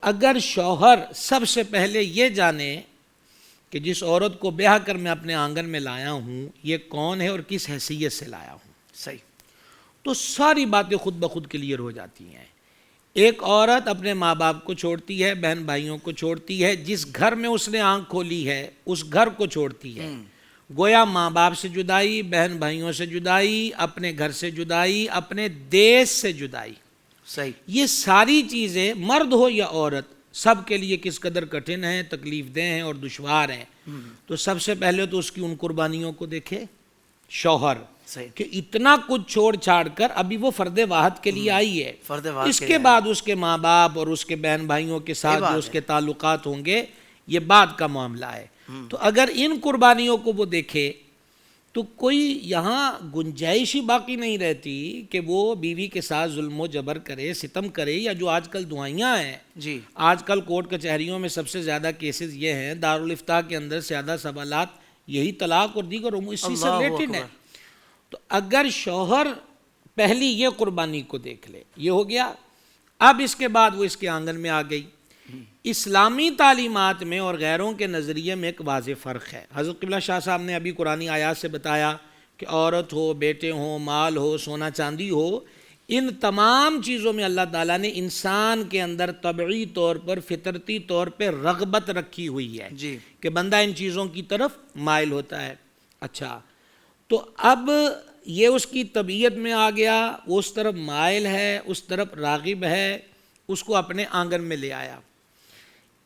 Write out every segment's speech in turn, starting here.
اگر شوہر سب سے پہلے یہ جانے کہ جس عورت کو بیاہ کر میں اپنے آنگن میں لایا ہوں یہ کون ہے اور کس حیثیت سے لایا ہوں، صحیح، تو ساری باتیں خود بخود کلیئر ہو جاتی ہیں۔ ایک عورت اپنے ماں باپ کو چھوڑتی ہے، بہن بھائیوں کو چھوڑتی ہے، جس گھر میں اس نے آنکھ کھولی ہے اس گھر کو چھوڑتی ہے، گویا ماں باپ سے جدائی، بہن بھائیوں سے جدائی، اپنے گھر سے جدائی، اپنے دیش سے جدائی۔ صحیح، یہ ساری چیزیں مرد ہو یا عورت سب کے لیے کس قدر کٹھن ہیں، تکلیف دہ ہیں اور دشوار ہیں۔ تو سب سے پہلے تو اس کی ان قربانیوں کو دیکھے شوہر، صحیح، کہ اتنا کچھ چھوڑ چھاڑ کر ابھی وہ فرد واحد کے لیے آئی ہے، فرد واحد اس کے کے لیے بعد اس کے ماں باپ اور اس کے بہن بھائیوں کے ساتھ بات جو اس ہے۔ کے تعلقات ہوں گے یہ بعد کا معاملہ ہے۔ تو اگر ان قربانیوں کو وہ دیکھے تو کوئی یہاں گنجائش ہی باقی نہیں رہتی کہ وہ بیوی کے ساتھ ظلم و جبر کرے، ستم کرے، یا جو آج کل دعائیاں ہیں، جی، آج کل کورٹ کچہریوں میں سب سے زیادہ کیسز یہ ہیں، دارالفتاء کے اندر زیادہ سوالات یہی طلاق اور دیگر امور اسی سے اللہ ریلیٹڈ ہیں۔ اکبر، تو اگر شوہر پہلی یہ قربانی کو دیکھ لے، یہ ہو گیا۔ اب اس کے بعد وہ اس کے آنگن میں آ گئی۔ اسلامی تعلیمات میں اور غیروں کے نظریے میں ایک واضح فرق ہے۔ حضرت قبلہ شاہ صاحب نے ابھی قرآنی آیات سے بتایا کہ عورت ہو، بیٹے ہوں، مال ہو، سونا چاندی ہو، ان تمام چیزوں میں اللہ تعالیٰ نے انسان کے اندر طبعی طور پر، فطرتی طور پہ رغبت رکھی ہوئی ہے جی، کہ بندہ ان چیزوں کی طرف مائل ہوتا ہے۔ اچھا، تو اب یہ اس کی طبیعت میں آ گیا، وہ اس طرف مائل ہے، اس طرف راغب ہے، اس کو اپنے آنگن میں لے آیا۔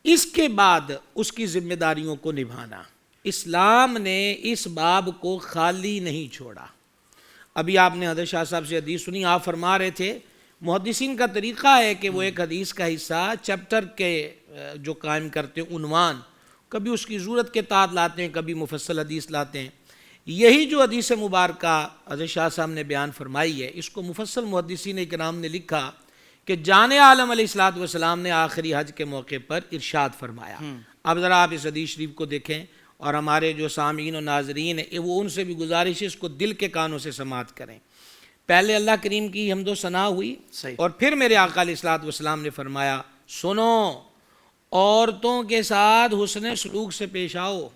اس کے بعد اس کی ذمہ داریوں کو نبھانا، اسلام نے اس باب کو خالی نہیں چھوڑا۔ ابھی آپ نے حضرت شاہ صاحب سے حدیث سنی، آپ فرما رہے تھے محدثین کا طریقہ ہے کہ وہ ایک حدیث کا حصہ چیپٹر کے جو قائم کرتے ہیں عنوان، کبھی اس کی ضرورت کے تحت لاتے ہیں، کبھی مفصل حدیث لاتے ہیں۔ یہی جو حدیث مبارکہ حضرت شاہ صاحب نے بیان فرمائی ہے، اس کو مفصل محدثین اکرام نے لکھا کہ جان عالم علیہ الصلوۃ والسلام نے آخری حج کے موقع پر ارشاد فرمایا۔ اب ذرا آپ اس حدیث شریف کو دیکھیں، اور ہمارے جو سامعین و ناظرین ہیں وہ ان سے بھی گزارش ہے اس کو دل کے کانوں سے سماعت کریں۔ پہلے اللہ کریم کی حمد و ثنا ہوئی، صحیح، اور پھر میرے آقا علیہ الصلوۃ والسلام نے فرمایا سنو، عورتوں کے ساتھ حسن سلوک سے پیش آؤ۔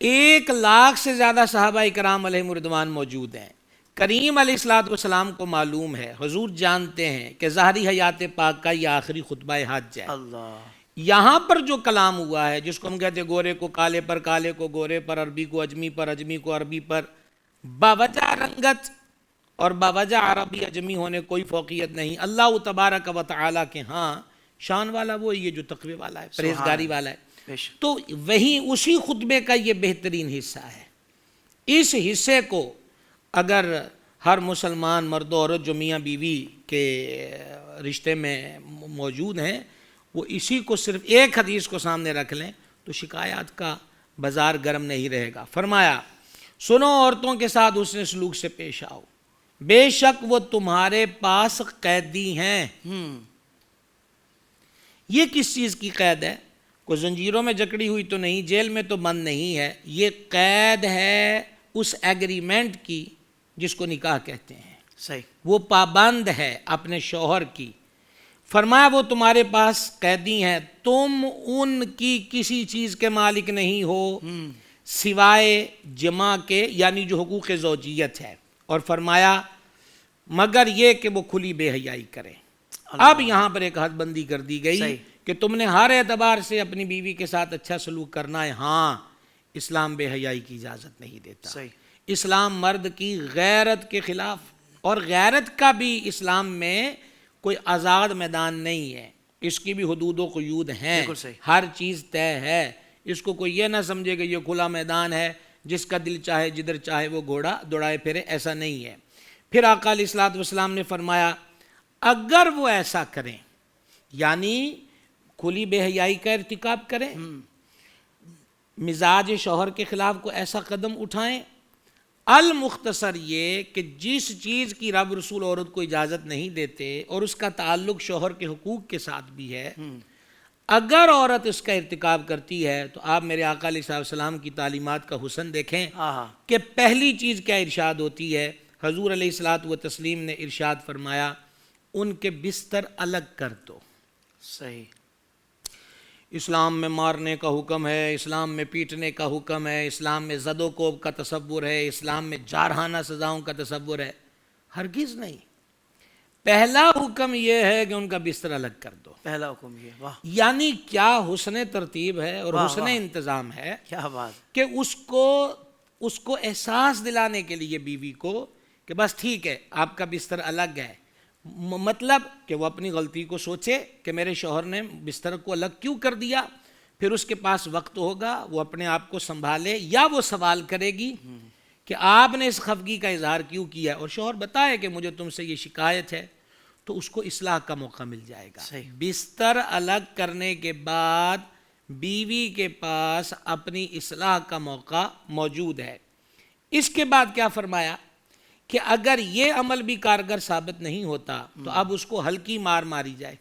1,00,000 سے زیادہ صحابہ اکرام علیہم رضوان موجود ہیں۔ کریم علیہ الصلوۃ والسلام کو معلوم ہے، حضور جانتے ہیں کہ ظاہری حیات پاک کا یہ آخری خطبہ حج ہے۔ اللہ، یہاں پر جو کلام ہوا ہے، جس کو ہم کہتے ہیں گورے کو کالے پر، کالے کو گورے پر، عربی کو اجمی پر، اجمی کو عربی پر، باوجہ رنگت اور باوجہ عربی اجمی ہونے کوئی فوقیت نہیں۔ اللہ تبارک و تعالیٰ کے ہاں شان والا وہ یہ جو تقوی والا ہے، پرہیزگاری والا ہے۔ بے شک، تو وہی اسی خطبے کا یہ بہترین حصہ ہے۔ اس حصے کو اگر ہر مسلمان مرد و عورت جو میاں بیوی کے رشتے میں موجود ہیں وہ اسی کو صرف ایک حدیث کو سامنے رکھ لیں تو شکایات کا بازار گرم نہیں رہے گا۔ فرمایا سنو، عورتوں کے ساتھ حسن سلوک سے پیش آؤ، بے شک وہ تمہارے پاس قیدی ہیں۔ یہ کس چیز کی قید ہے؟ کوئی زنجیروں میں جکڑی ہوئی تو نہیں، جیل میں تو بند نہیں ہے، یہ قید ہے اس ایگریمنٹ کی جس کو نکاح کہتے ہیں۔ صحیح، وہ پابند ہے اپنے شوہر کی۔ فرمایا وہ تمہارے پاس قیدی ہیں، تم ان کی کسی چیز کے مالک نہیں ہو سوائے جمع کے، یعنی جو حقوق زوجیت ہے، اور فرمایا مگر یہ کہ وہ کھلی بے حیائی کریں۔ اب یہاں پر ایک حد بندی کر دی گئی صحیح، کہ تم نے ہر اعتبار سے اپنی بیوی کے ساتھ اچھا سلوک کرنا ہے، ہاں اسلام بے حیائی کی اجازت نہیں دیتا۔ صحیح، اسلام مرد کی غیرت کے خلاف، اور غیرت کا بھی اسلام میں کوئی آزاد میدان نہیں ہے، اس کی بھی حدود و قیود ہیں، بالکل صحیح، ہر چیز طے ہے۔ اس کو کوئی یہ نہ سمجھے کہ یہ کھلا میدان ہے، جس کا دل چاہے جدھر چاہے وہ گھوڑا دوڑائے پھرے، ایسا نہیں ہے۔ پھر آقا علیہ الصلوۃ والسلام نے فرمایا اگر وہ ایسا کریں، یعنی کھلی بے حیائی کا ارتکاب کریں، مزاج شوہر کے خلاف کو ایسا قدم اٹھائیں، المختصر یہ کہ جس چیز کی رب رسول عورت کو اجازت نہیں دیتے اور اس کا تعلق شوہر کے حقوق کے ساتھ بھی ہے، اگر عورت اس کا ارتکاب کرتی ہے تو آپ میرے آقا علیہ السلام کی تعلیمات کا حسن دیکھیں کہ پہلی چیز کیا ارشاد ہوتی ہے۔ حضور علیہ الصلوۃ والتسلیم نے ارشاد فرمایا ان کے بستر الگ کر دو۔ صحیح. اسلام میں مارنے کا حکم ہے، اسلام میں پیٹنے کا حکم ہے، اسلام میں زد و کوب کا تصور ہے، اسلام میں جارحانہ سزاؤں کا تصور ہے. ہرگز نہیں. پہلا حکم یہ ہے کہ ان کا بستر الگ کر دو. پہلا حکم یہ. واہ یعنی کیا حسن ترتیب ہے اور واہ حسن واہ. انتظام ہے کیا بات. کہ اس کو احساس دلانے کے لیے بیوی کو کہ بس ٹھیک ہے آپ کا بستر الگ ہے. مطلب کہ وہ اپنی غلطی کو سوچے کہ میرے شوہر نے بستر کو الگ کیوں کر دیا. پھر اس کے پاس وقت ہوگا وہ اپنے آپ کو سنبھالے، یا وہ سوال کرے گی کہ آپ نے اس خفگی کا اظہار کیوں کیا، اور شوہر بتائے کہ مجھے تم سے یہ شکایت ہے، تو اس کو اصلاح کا موقع مل جائے گا. صحیح. بستر الگ کرنے کے بعد بیوی کے پاس اپنی اصلاح کا موقع موجود ہے. اس کے بعد کیا فرمایا کہ اگر یہ عمل بھی کارگر ثابت نہیں ہوتا تو اب اس کو ہلکی مار ماری جائے.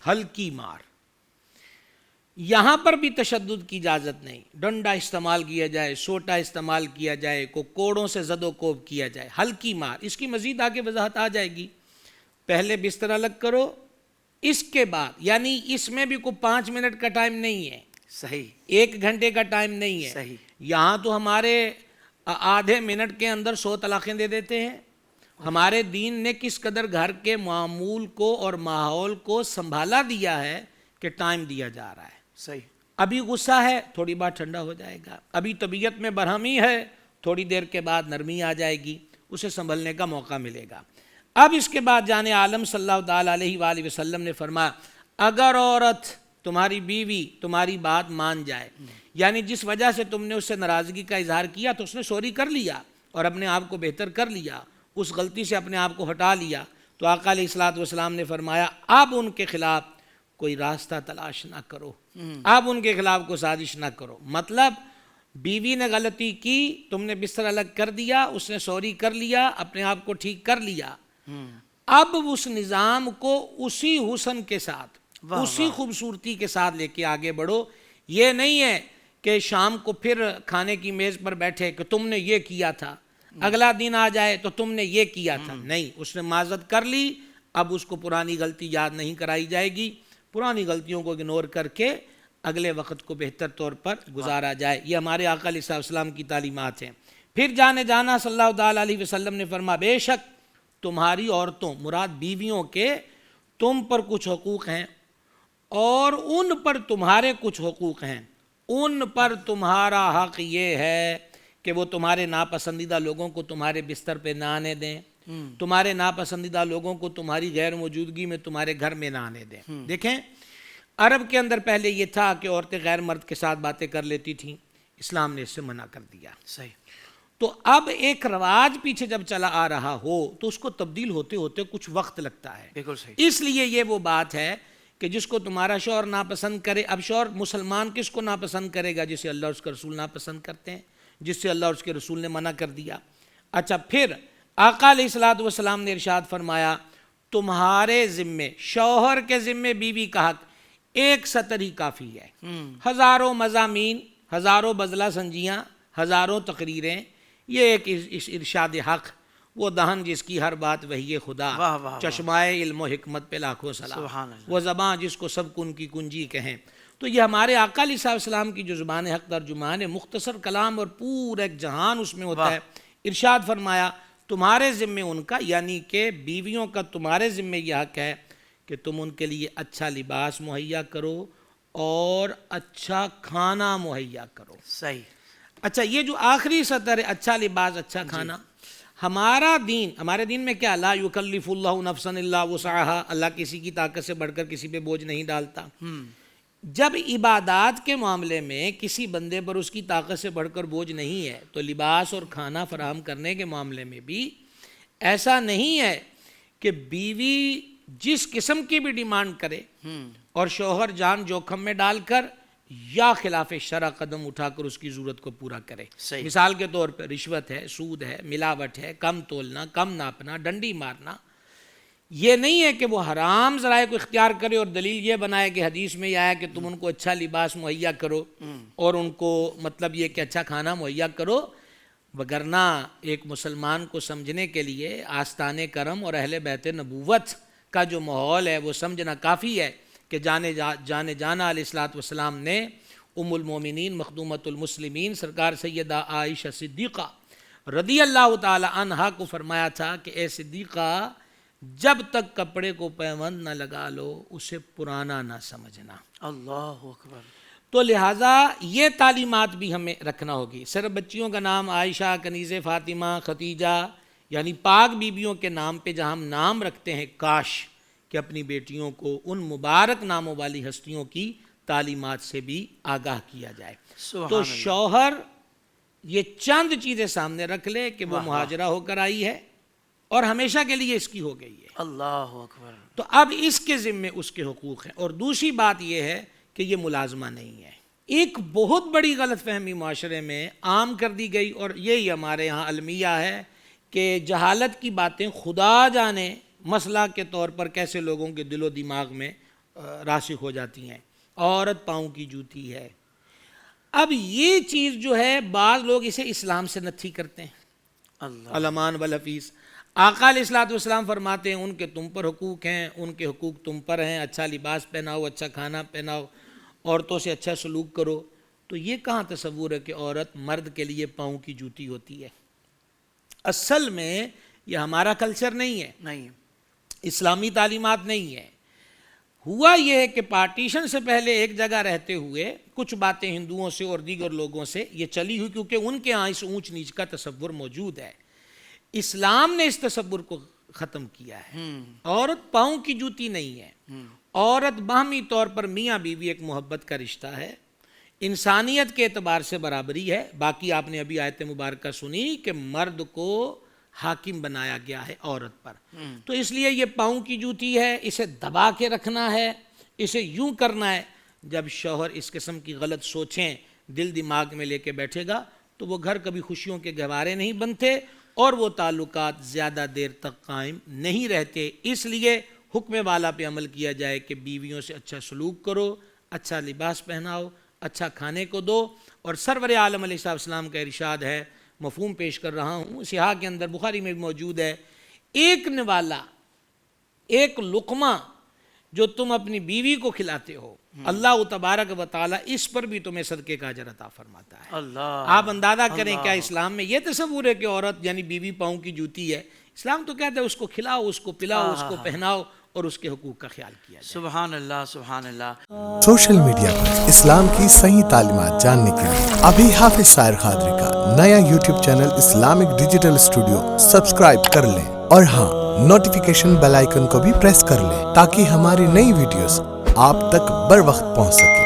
ہلکی مار. یہاں پر بھی تشدد کی اجازت نہیں. ڈنڈا استعمال کیا جائے، سوٹا استعمال کیا جائے، کوڑوں سے زد و کوب کیا جائے. ہلکی مار. اس کی مزید آگے وضاحت آ جائے گی. پہلے بستر الگ کرو، اس کے بعد یعنی اس میں بھی کوئی 5 منٹ کا ٹائم نہیں ہے. صحیح. 1 گھنٹے کا ٹائم نہیں ہے. صحیح. یہاں تو ہمارے آدھے منٹ کے اندر 100 طلاقیں دے دیتے ہیں. ہمارے دین نے کس قدر گھر کے معمول کو اور ماحول کو سنبھالا دیا ہے کہ ٹائم دیا جا رہا ہے. صحیح. ابھی غصہ ہے، تھوڑی بار ٹھنڈا ہو جائے گا. ابھی طبیعت میں برہمی ہے، تھوڑی دیر کے بعد نرمی آ جائے گی، اسے سنبھلنے کا موقع ملے گا. اب اس کے بعد جان عالم صلی اللہ تعالیٰ علیہ وآلہ وسلم نے فرمایا اگر عورت تمہاری بیوی تمہاری بات مان جائے، یعنی جس وجہ سے تم نے اس سے ناراضگی کا اظہار کیا تو اس نے سوری کر لیا اور اپنے آپ کو بہتر کر لیا، اس غلطی سے اپنے آپ کو ہٹا لیا، تو آقا علیہ الصلوۃ والسلام نے فرمایا اب ان کے خلاف کوئی راستہ تلاش نہ کرو، اب ان کے خلاف کوئی سازش نہ کرو. مطلب بیوی نے غلطی کی، تم نے بستر الگ کر دیا، اس نے سوری کر لیا، اپنے آپ کو ٹھیک کر لیا. اب اس نظام کو اسی حسن کے ساتھ، اسی خوبصورتی کے ساتھ لے کے آگے بڑھو. یہ نہیں ہے کہ شام کو پھر کھانے کی میز پر بیٹھے کہ تم نے یہ کیا تھا، اگلا دن آ جائے تو تم نے یہ کیا تھا. نہیں، اس نے معذرت کر لی، اب اس کو پرانی غلطی یاد نہیں کرائی جائے گی. پرانی غلطیوں کو اگنور کر کے اگلے وقت کو بہتر طور پر گزارا جائے. یہ ہمارے آقا علیہ السلام کی تعلیمات ہیں. پھر جانا صلی اللہ تعالیٰ علیہ وسلم نے فرمایا بے شک تمہاری عورتوں، مراد بیویوں کے، تم پر کچھ حقوق ہیں اور ان پر تمہارے کچھ حقوق ہیں. ان پر تمہارا حق یہ ہے کہ وہ تمہارے ناپسندیدہ لوگوں کو تمہارے بستر پہ نہ آنے دیں، تمہارے ناپسندیدہ لوگوں کو تمہاری غیر موجودگی میں تمہارے گھر میں نہ آنے دیں. دیکھیں عرب کے اندر پہلے یہ تھا کہ عورتیں غیر مرد کے ساتھ باتیں کر لیتی تھیں، اسلام نے اس سے منع کر دیا. صحیح. تو اب ایک رواج پیچھے جب چلا آ رہا ہو تو اس کو تبدیل ہوتے ہوتے کچھ وقت لگتا ہے. بالکل صحیح. اس لیے یہ وہ بات ہے کہ جس کو تمہارا شوہر ناپسند کرے، اب شوہر مسلمان کس کو ناپسند کرے گا؟ جسے اللہ اور اس کے رسول ناپسند کرتے ہیں، جس سے اللہ اور اس کے رسول نے منع کر دیا. اچھا، پھر آقا علیہ الصلوۃ والسلام نے ارشاد فرمایا تمہارے ذمے، شوہر کے ذمے بیوی کا حق ایک سطر ہی کافی ہے. ہزاروں مضامین، ہزاروں بزلہ سنجیاں، ہزاروں تقریریں، یہ ایک ارشاد حق، وہ دہن جس کی ہر بات وحی خدا، چشمائے علم و حکمت پہ لاکھوں سلام، وہ زباں جس کو سب کن کی کنجی کہیں. تو یہ ہمارے آقا علیہ السلام کی جو زبان حق ترجمان ہے، مختصر کلام اور پورا ایک جہان اس میں ہوتا ہے. ارشاد فرمایا تمہارے ذمے ان کا، یعنی کہ بیویوں کا تمہارے ذمے یہ حق ہے کہ تم ان کے لیے اچھا لباس مہیا کرو اور اچھا کھانا مہیا کرو. صحیح. اچھا، یہ جو آخری سطر ہے اچھا لباس اچھا کھانا، ہمارے دین میں کیا؟ لا یکلف اللہ نفسا الا وسعها، اللہ کسی کی طاقت سے بڑھ کر کسی پہ بوجھ نہیں ڈالتا. جب عبادات کے معاملے میں کسی بندے پر اس کی طاقت سے بڑھ کر بوجھ نہیں ہے تو لباس اور کھانا فراہم کرنے کے معاملے میں بھی ایسا نہیں ہے کہ بیوی جس قسم کی بھی ڈیمانڈ کرے اور شوہر جان جوکھم میں ڈال کر یا خلاف شرع قدم اٹھا کر اس کی ضرورت کو پورا کرے. مثال کے طور پر رشوت ہے، سود ہے، ملاوٹ ہے، کم تولنا، کم ناپنا، ڈنڈی مارنا. یہ نہیں ہے کہ وہ حرام ذرائع کو اختیار کرے اور دلیل یہ بنائے کہ حدیث میں یہ آیا کہ تم ان کو اچھا لباس مہیا کرو اور ان کو مطلب یہ کہ اچھا کھانا مہیا کرو. وگرنہ ایک مسلمان کو سمجھنے کے لیے آستان کرم اور اہل بیت نبوت کا جو ماحول ہے وہ سمجھنا کافی ہے کہ جانے جانا علیہ الصلوۃ والسلام نے ام المومنین مخدومۃ المسلمین سرکار سیدہ عائشہ صدیقہ رضی اللہ تعالی عنہا کو فرمایا تھا کہ اے صدیقہ جب تک کپڑے کو پیوند نہ لگا لو اسے پرانا نہ سمجھنا. اللہ اکبر. تو لہٰذا یہ تعلیمات بھی ہمیں رکھنا ہوگی. صرف بچیوں کا نام عائشہ، کنیزہ فاطمہ، ختیجہ یعنی پاک بیبیوں کے نام پہ جہاں ہم نام رکھتے ہیں، کاش کہ اپنی بیٹیوں کو ان مبارک ناموں والی ہستیوں کی تعلیمات سے بھی آگاہ کیا جائے. تو شوہر یہ چند چیزیں سامنے رکھ لے کہ وہ مہاجرہ ہو کر آئی ہے اور ہمیشہ کے لیے اس کی ہو گئی ہے. اللہ اکبر. تو اب اس کے ذمے اس کے حقوق ہیں. اور دوسری بات یہ ہے کہ یہ ملازمہ نہیں ہے. ایک بہت بڑی غلط فہمی معاشرے میں عام کر دی گئی اور یہی ہمارے ہاں المیہ ہے کہ جہالت کی باتیں خدا جانے مسئلہ کے طور پر کیسے لوگوں کے دل و دماغ میں راسخ ہو جاتی ہیں. عورت پاؤں کی جوتی ہے. اب یہ چیز جو ہے بعض لوگ اسے اسلام سے نتھی کرتے ہیں. اللہ علمان والحفیظ. آقا علیہ الصلوۃ والسلام فرماتے ہیں ان کے تم پر حقوق ہیں، ان کے حقوق تم پر ہیں. اچھا لباس پہناؤ، اچھا کھانا پہناؤ، عورتوں سے اچھا سلوک کرو. تو یہ کہاں تصور ہے کہ عورت مرد کے لیے پاؤں کی جوتی ہوتی ہے؟ اصل میں یہ ہمارا کلچر نہیں ہے، نہیں، اسلامی تعلیمات نہیں ہے. ہوا یہ ہے کہ پارٹیشن سے پہلے ایک جگہ رہتے ہوئے کچھ باتیں ہندوؤں سے اور دیگر لوگوں سے یہ چلی ہوئی کیونکہ ان کے ہاں اس اونچ نیچ کا تصور موجود ہے. اسلام نے اس تصور کو ختم کیا ہے. عورت پاؤں کی جوتی نہیں ہے. عورت باہمی طور پر میاں بیوی ایک محبت کا رشتہ ہے، انسانیت کے اعتبار سے برابری ہے. باقی آپ نے ابھی آیت مبارکہ سنی کہ مرد کو حاکم بنایا گیا ہے عورت پر. تو اس لیے یہ پاؤں کی جوتی ہے، اسے دبا کے رکھنا ہے، اسے یوں کرنا ہے. جب شوہر اس قسم کی غلط سوچیں دل دماغ میں لے کے بیٹھے گا تو وہ گھر کبھی خوشیوں کے گہوارے نہیں بنتے اور وہ تعلقات زیادہ دیر تک قائم نہیں رہتے. اس لیے حکم والا پہ عمل کیا جائے کہ بیویوں سے اچھا سلوک کرو، اچھا لباس پہناؤ، اچھا کھانے کو دو. اور سرور عالم علیہ السلام کا ارشاد ہے، مفہوم پیش کر رہا ہوں، صحیح کے اندر بخاری میں بھی موجود ہے، ایک نوالا، ایک لقمہ جو تم اپنی بیوی کو کھلاتے ہو اللہ تبارک و تعالی اس پر بھی تمہیں صدقے کا اجر عطا فرماتا ہے. اللہ. آپ اندازہ کریں کیا اسلام میں یہ تصور ہے کہ عورت یعنی بیوی پاؤں کی جوتی ہے؟ اسلام تو کہتا ہے اس کو کھلاؤ، اس کو پلاؤ، اس کو پہناؤ اور اس کے حقوق کا خیال کیا جائے. سبحان اللہ، سبحان اللہ. سوشل میڈیا پر اسلام کی صحیح تعلیمات جاننے کے لیے ابھی حافظ سائر قادری کا نیا YouTube channel Islamic digital studio subscribe کر لیں اور ہاں نوٹیفیکیشن بیل آئیکن کو بھی پریس کر لیں تاکہ ہماری نئی ویڈیوز آپ تک بر وقت پہنچ سکے.